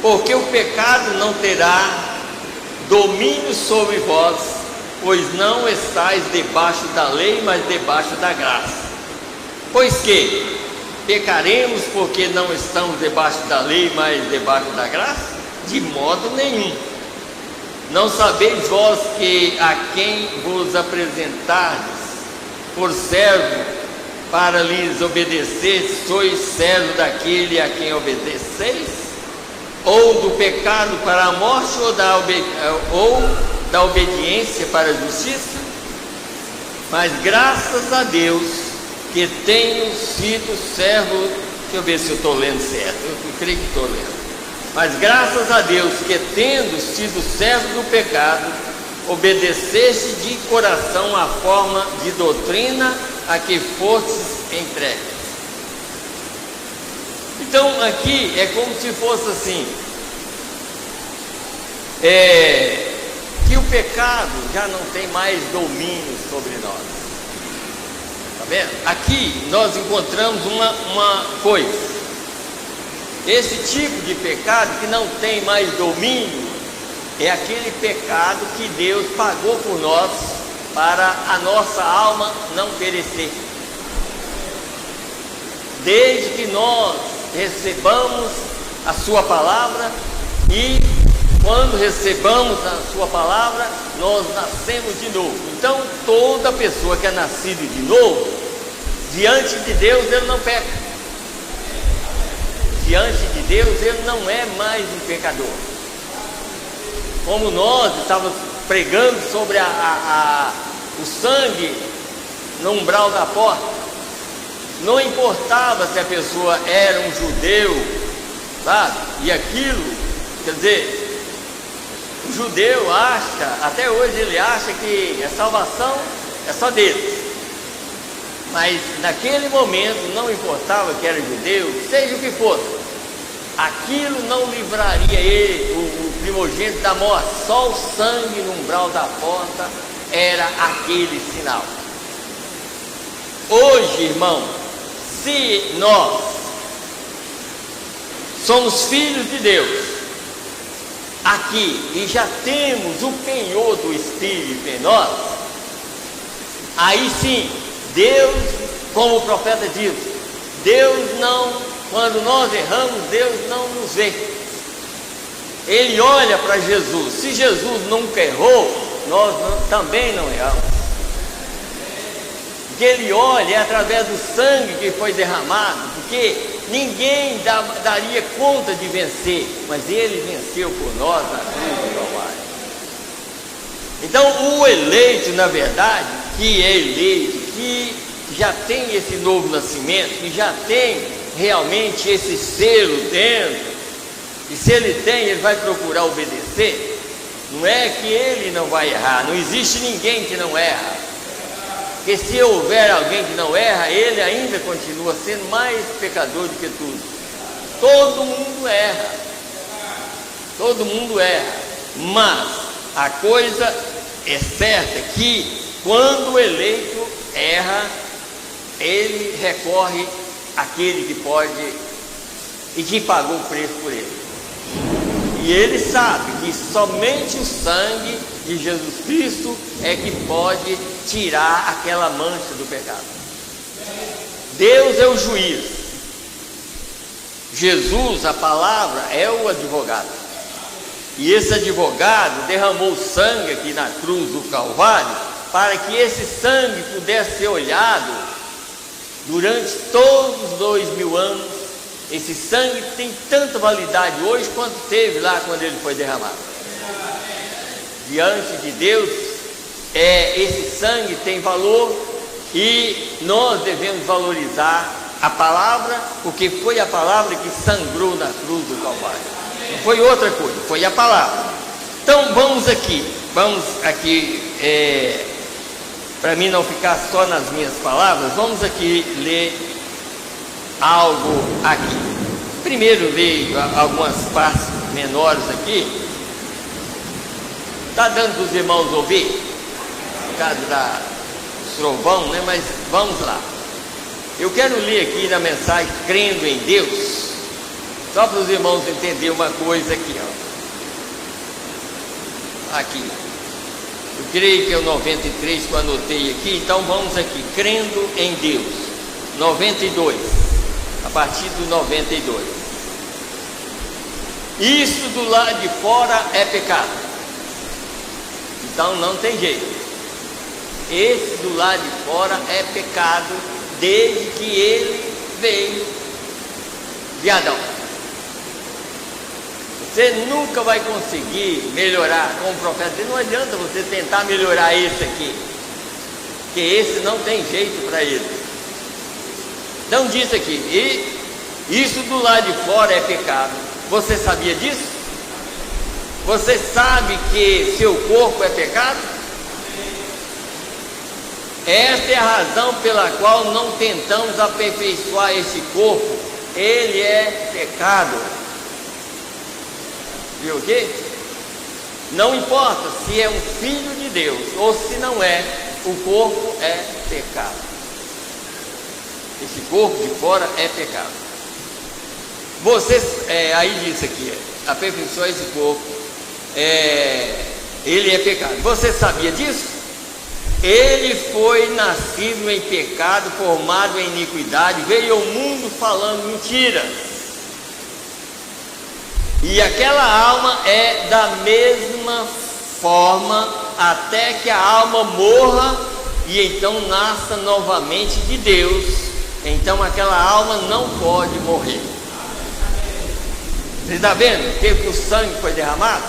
porque o pecado não terá domínio sobre vós, pois não estáis debaixo da lei, mas debaixo da graça. Pois que pecaremos porque não estamos debaixo da lei, mas debaixo da graça? De modo nenhum. Não sabeis vós que a quem vos apresentardes por servo para lhes obedecer, sois servo daquele a quem obedeceis? Ou do pecado para a morte, ou da obediência para a justiça? Mas graças a Deus que tenho sido servo. Deixa eu ver se eu estou lendo certo, eu creio que estou lendo. Mas graças a Deus que, tendo sido servo do pecado, obedeceste de coração a forma de doutrina a que fostes entregues. Então aqui é como se fosse assim, que o pecado já não tem mais domínio sobre nós. Está vendo? Aqui nós encontramos uma coisa. Esse tipo de pecado que não tem mais domínio é aquele pecado que Deus pagou por nós para a nossa alma não perecer. Desde que nós recebamos a sua palavra, e quando recebamos a sua palavra, nós nascemos de novo. Então toda pessoa que é nascida de novo, diante de Deus ele não peca. Diante de Deus ele não é mais um pecador. Como nós estávamos pregando sobre o sangue no umbral da porta, não importava se a pessoa era um judeu, sabe? E aquilo, quer dizer, o judeu acha, até hoje ele acha que a salvação é só deles. Mas naquele momento não importava que era judeu, seja o que fosse, aquilo não livraria ele, o primogênito, da morte. Só o sangue no umbral da porta era aquele sinal. Hoje, irmão, se nós somos filhos de Deus aqui e já temos o penhor do Espírito em nós, aí sim, Deus, como o profeta diz, Deus não, quando nós erramos, Deus não nos vê. Ele olha para Jesus. Se Jesus nunca errou, nós também não erramos. Que ele olha é através do sangue que foi derramado, porque ninguém daria conta de vencer, mas ele venceu por nós na cruz do Calvário. Então o eleito, na verdade, que é eleito, que já tem esse novo nascimento, que já tem realmente esse selo dentro, e se ele tem, ele vai procurar obedecer. Não é que ele não vai errar, não existe ninguém que não erra, porque se houver alguém que não erra, ele ainda continua sendo mais pecador do que tudo. Todo mundo erra, todo mundo erra, mas a coisa é certa que quando o eleito erra, ele recorre àquele que pode e que pagou o preço por ele. E ele sabe que somente o sangue de Jesus Cristo é que pode tirar aquela mancha do pecado. Deus é o juiz. Jesus, a palavra, é o advogado. E esse advogado derramou sangue aqui na cruz do Calvário para que esse sangue pudesse ser olhado durante todos os 2000 anos. Esse sangue tem tanta validade hoje quanto teve lá quando ele foi derramado. Diante de Deus, esse sangue tem valor e nós devemos valorizar a palavra, porque foi a palavra que sangrou na cruz do Calvário. Não foi outra coisa, foi a palavra. Então vamos aqui, para mim não ficar só nas minhas palavras, vamos aqui ler algo aqui. Primeiro leio algumas partes menores aqui. Está dando para os irmãos ouvir? Por causa do trovão, né? Mas vamos lá. Eu quero ler aqui na mensagem Crendo em Deus, Só para os irmãos entenderem uma coisa aqui, ó. Aqui. Eu creio que é o 93 que eu anotei aqui. Então vamos aqui. Crendo em Deus. 92. A partir do 92. Isso do lado de fora é pecado. Então não tem jeito. Esse do lado de fora é pecado desde que ele veio de Adão. Você nunca vai conseguir melhorar como profeta. Não adianta você tentar melhorar esse aqui, porque esse não tem jeito para ele. Então diz aqui, e isso do lado de fora é pecado. Você sabia disso? Você sabe que seu corpo é pecado? Esta é a razão pela qual não tentamos aperfeiçoar esse corpo. Ele é pecado. Viu o quê? Não importa se é um filho de Deus ou se não é, o corpo é pecado. Esse corpo de fora é pecado. Vocês, aí diz aqui, aperfeiçoar esse corpo, ele é pecado. Você sabia disso? Ele foi nascido em pecado, formado em iniquidade, veio ao mundo falando mentiras. E aquela alma é da mesma forma até que a alma morra e então nasça novamente de Deus. Então aquela alma não pode morrer. Você está vendo? Que o sangue foi derramado?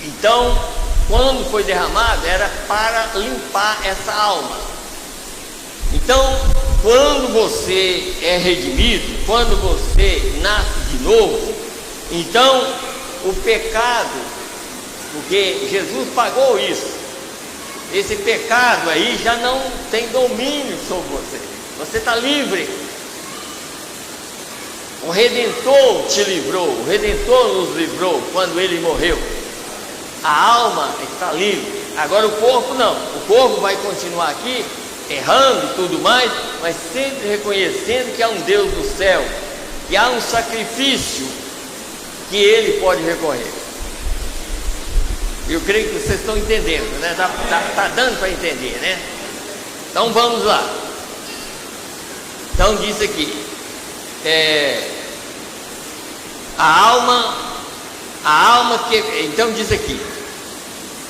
Então, quando foi derramado, era para limpar essa alma. Então, quando você é redimido, quando você nasce de novo, então o pecado, porque Jesus pagou isso, esse pecado aí já não tem domínio sobre você. Você está livre. O Redentor te livrou, o Redentor nos livrou quando ele morreu. A alma está livre. Agora o corpo não. O corpo vai continuar aqui, errando e tudo mais, mas sempre reconhecendo que há um Deus do céu, que há um sacrifício que ele pode recorrer. Eu creio que vocês estão entendendo, né? Tá dando para entender, né? Então vamos lá. Então diz aqui, a alma que, então diz aqui,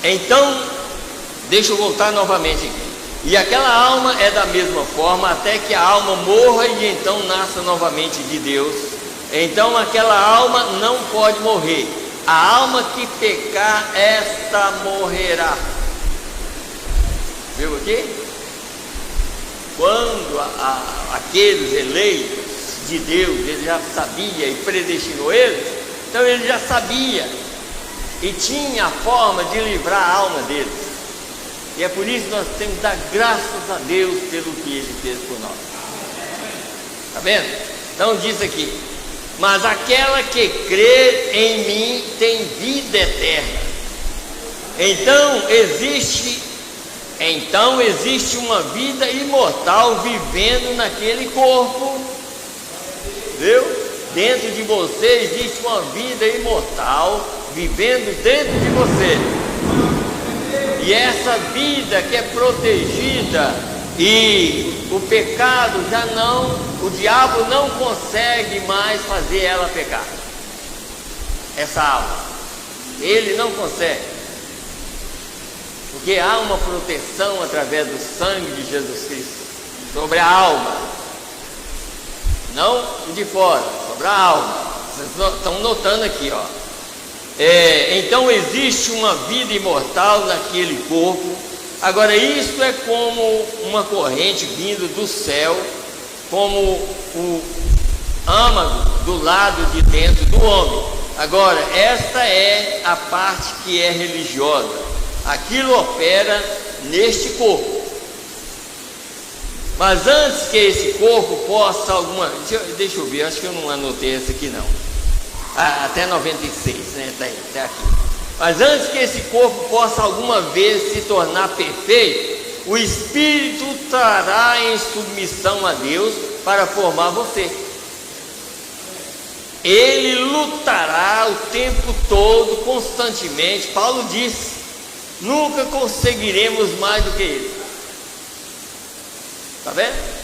então, deixa eu voltar novamente aqui, e aquela alma é da mesma forma até que a alma morra e então nasça novamente de Deus. Então aquela alma não pode morrer. A alma que pecar, esta morrerá. Viu aqui? Quando aqueles eleitos de Deus, ele já sabia e predestinou eles, então ele já sabia e tinha a forma de livrar a alma deles. E é por isso que nós temos que dar graças a Deus pelo que ele fez por nós. Está vendo? Então diz aqui, mas aquela que crê em mim tem vida eterna. Então existe uma vida imortal vivendo naquele corpo. Viu? Dentro de você existe uma vida imortal vivendo dentro de você. E essa vida que é protegida, e o pecado já não, o diabo não consegue mais fazer ela pecar. Essa alma, ele não consegue, porque há uma proteção através do sangue de Jesus Cristo sobre a alma, não de fora, sobre a alma. Vocês estão notando aqui, ó. Então existe uma vida imortal naquele corpo. Agora isso é como uma corrente vindo do céu, como o âmago do lado de dentro do homem. Agora esta é a parte que é religiosa. Aquilo opera neste corpo. Mas antes que esse corpo possa deixa eu ver, acho que eu não anotei essa aqui não. Até 96, né? Tá aí, até aqui. Mas antes que esse corpo possa alguma vez se tornar perfeito, o Espírito estará em submissão a Deus para formar você. ele lutará o tempo todo, constantemente. Paulo disse: nunca conseguiremos mais do que ele. Está vendo?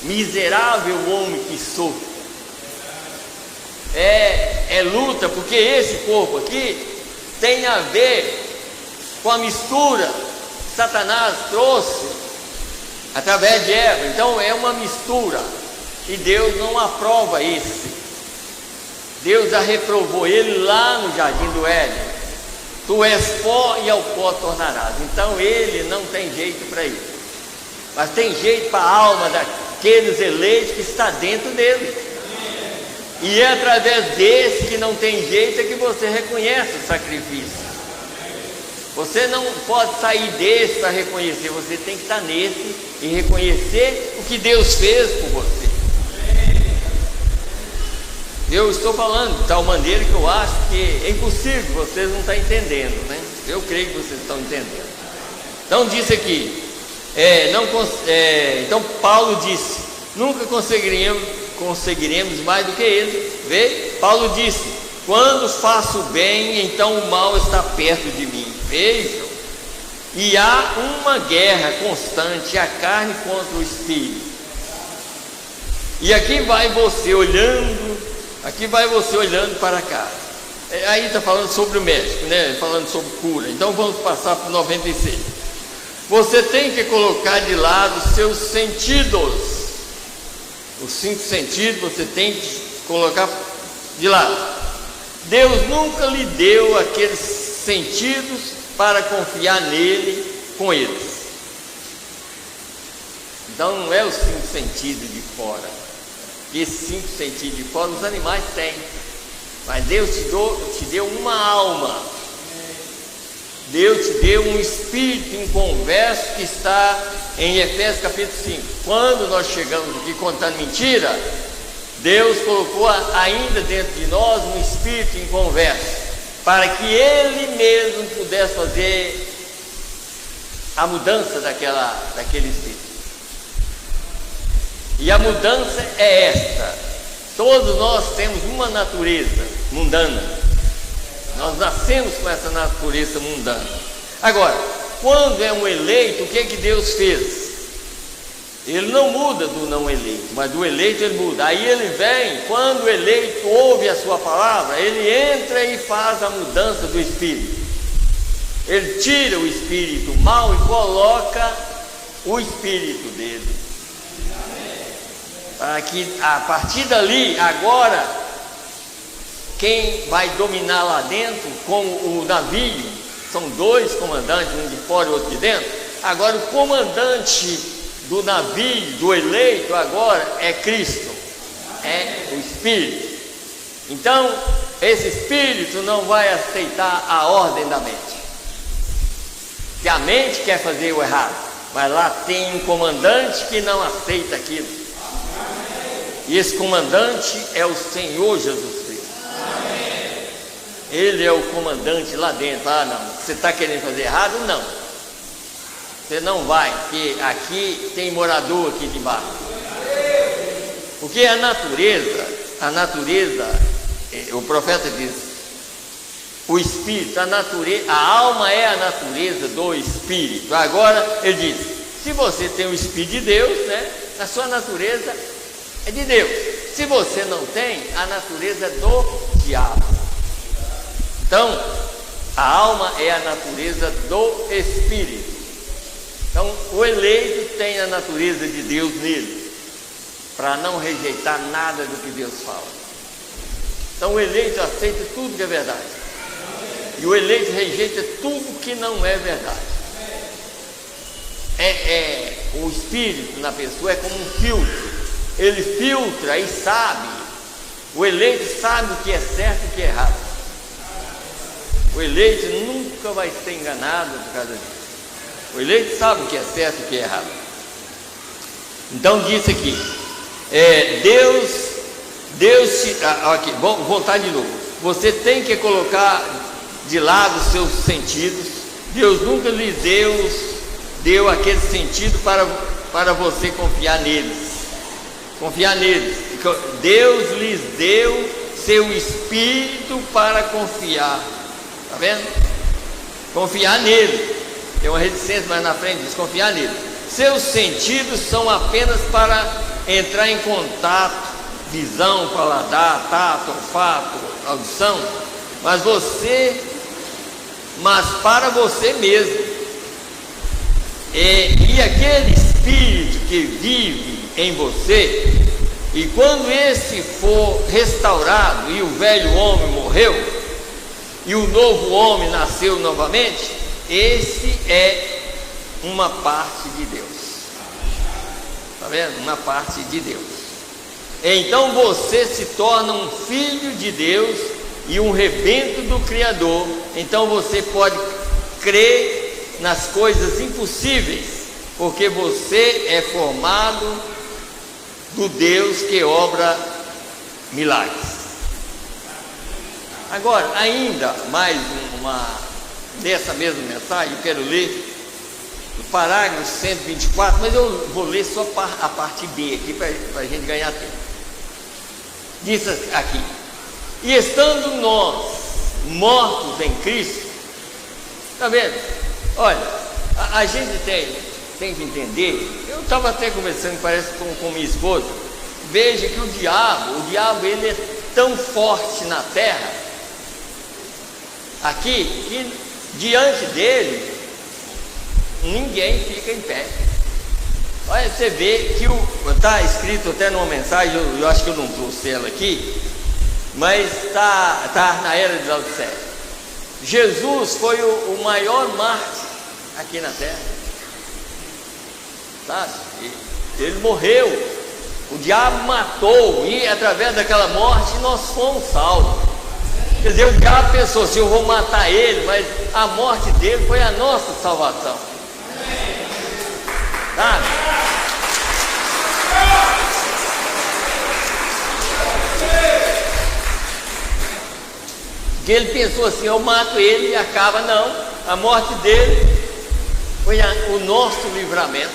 Miserável homem que sou. É luta, porque esse corpo aqui tem a ver com a mistura que Satanás trouxe através de Eva. Então é uma mistura, e Deus não aprova esse. Deus já reprovou ele lá no jardim do Éden: tu és pó e ao pó tornarás. Então ele não tem jeito para isso, mas tem jeito para a alma daqueles eleitos que está dentro dele. E é através desse que não tem jeito é que você reconhece o sacrifício. Você não pode sair desse para reconhecer, você tem que estar nesse e reconhecer o que Deus fez por você. Eu estou falando de tal maneira que eu acho que é impossível, vocês não estão entendendo, né? Eu creio que vocês estão entendendo. Então disse aqui, então Paulo disse: nunca conseguiremos mais do que ele. Vê? Paulo disse: quando faço bem, então o mal está perto de mim. Vejam, e há uma guerra constante, a carne contra o espírito. E aqui vai você olhando para cá. Aí está falando sobre o médico, né? Falando sobre cura. Então vamos passar para o 96. Você tem que colocar de lado os seus sentidos. Os 5 sentidos você tem que colocar de lado. Deus nunca lhe deu aqueles sentidos para confiar nele com eles. Então não é os 5 sentidos de fora. Esses 5 sentidos de fora os animais têm, mas Deus te deu uma alma. Deus te deu um espírito inconverso, que está em Efésios capítulo 5. Quando nós chegamos aqui contando mentira, Deus colocou ainda dentro de nós um espírito inconverso, para que Ele mesmo pudesse fazer a mudança daquele espírito. E a mudança é esta: todos nós temos uma natureza mundana. Nós nascemos com essa natureza mundana. Agora, quando é um eleito, o que Deus fez? Ele não muda do não eleito, mas do eleito ele muda. Aí ele vem, quando o eleito ouve a sua palavra, ele entra e faz a mudança do espírito. Ele tira o espírito mau e coloca o espírito dele, para que a partir dali, agora, quem vai dominar lá dentro, como o navio, são 2 comandantes, um de fora e outro de dentro. Agora o comandante do navio, do eleito, agora é Cristo, é o Espírito. Então esse Espírito não vai aceitar a ordem da mente, que a mente quer fazer o errado, mas lá tem um comandante que não aceita aquilo. E esse comandante é o Senhor Jesus Cristo. Ele é o comandante lá dentro. Ah, não, você está querendo fazer errado? Não, você não vai, porque aqui tem morador aqui de baixo. Porque a natureza, o profeta diz, o espírito, a alma é a natureza do espírito. Agora ele diz: se você tem o espírito de Deus, né, a sua natureza é de Deus. Se você não tem, a natureza é do diabo. Então, a alma é a natureza do espírito. Então, o eleito tem a natureza de Deus nele, para não rejeitar nada do que Deus fala. Então, o eleito aceita tudo que é verdade, e o eleito rejeita tudo que não é verdade. O espírito na pessoa é como um filtro. Ele filtra e sabe. O eleito sabe o que é certo e o que é errado. O eleito nunca vai ser enganado por causa disso. O eleito sabe o que é certo e o que é errado. Então disse aqui, aqui, vamos voltar de novo. Você tem que colocar de lado os seus sentidos. Deus nunca lhe deu aquele sentido para você confiar neles. Confiar neles. Deus lhes deu seu espírito para confiar. Está vendo? Confiar nele. Tem uma reticência mais na frente, diz confiar nele. Seus sentidos são apenas para entrar em contato, visão, paladar, tato, olfato, audição, mas para você mesmo. E aquele espírito que vive em você, e quando esse for restaurado e o velho homem morreu e o novo homem nasceu novamente, esse é uma parte de Deus. Está vendo? Uma parte de Deus. Então você se torna um filho de Deus e um rebento do Criador. Então você pode crer nas coisas impossíveis, porque você é formado do Deus que obra milagres. Agora, ainda mais dessa mesma mensagem, eu quero ler o parágrafo 124, mas eu vou ler só a parte B aqui para a gente ganhar tempo. Diz aqui: e estando nós mortos em Cristo, está vendo? Olha, a gente tem que entender. Eu estava até conversando, parece, com minha esposa. Veja que o diabo ele é tão forte na terra aqui, que diante dele ninguém fica em pé. Olha, você vê que está escrito até numa mensagem, eu acho que eu não trouxe ela aqui, mas está na era de Laodiceia. Jesus foi o maior mártir aqui na terra, sabe? Ele morreu, o diabo matou, e através daquela morte nós fomos salvos. Quer dizer, o diabo pensou, se eu vou matar ele, mas a morte dele foi a nossa salvação, sabe? Que ele pensou assim, eu mato ele e acaba. Não, a morte dele foi o nosso livramento.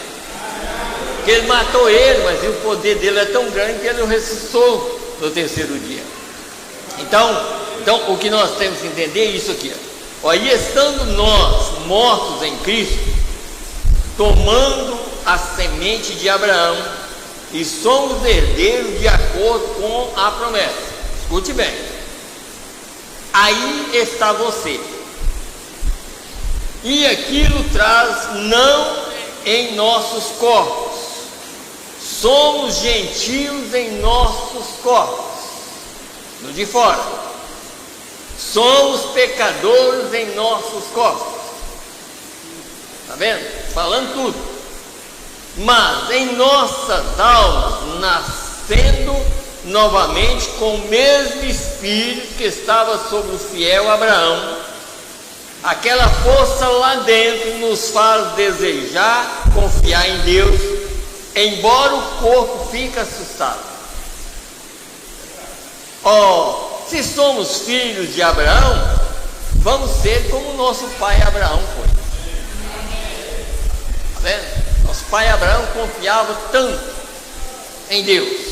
Que ele matou ele, mas o poder dele é tão grande que ele o ressuscitou no terceiro dia. Então o que nós temos que entender é isso aqui, ó. E estando nós mortos em Cristo, tomando a semente de Abraão, e somos herdeiros de acordo com a promessa. Escute bem, aí está você, e aquilo traz não em nossos corpos, somos gentios em nossos corpos, no de fora, somos pecadores em nossos corpos. Está vendo? Falando tudo. Mas em nossas almas, nascendo novamente com o mesmo Espírito que estava sobre o fiel Abraão, aquela força lá dentro nos faz desejar confiar em Deus, embora o corpo fique assustado. Se somos filhos de Abraão, vamos ser como nosso pai Abraão foi. Está vendo? Nosso pai Abraão confiava tanto em Deus.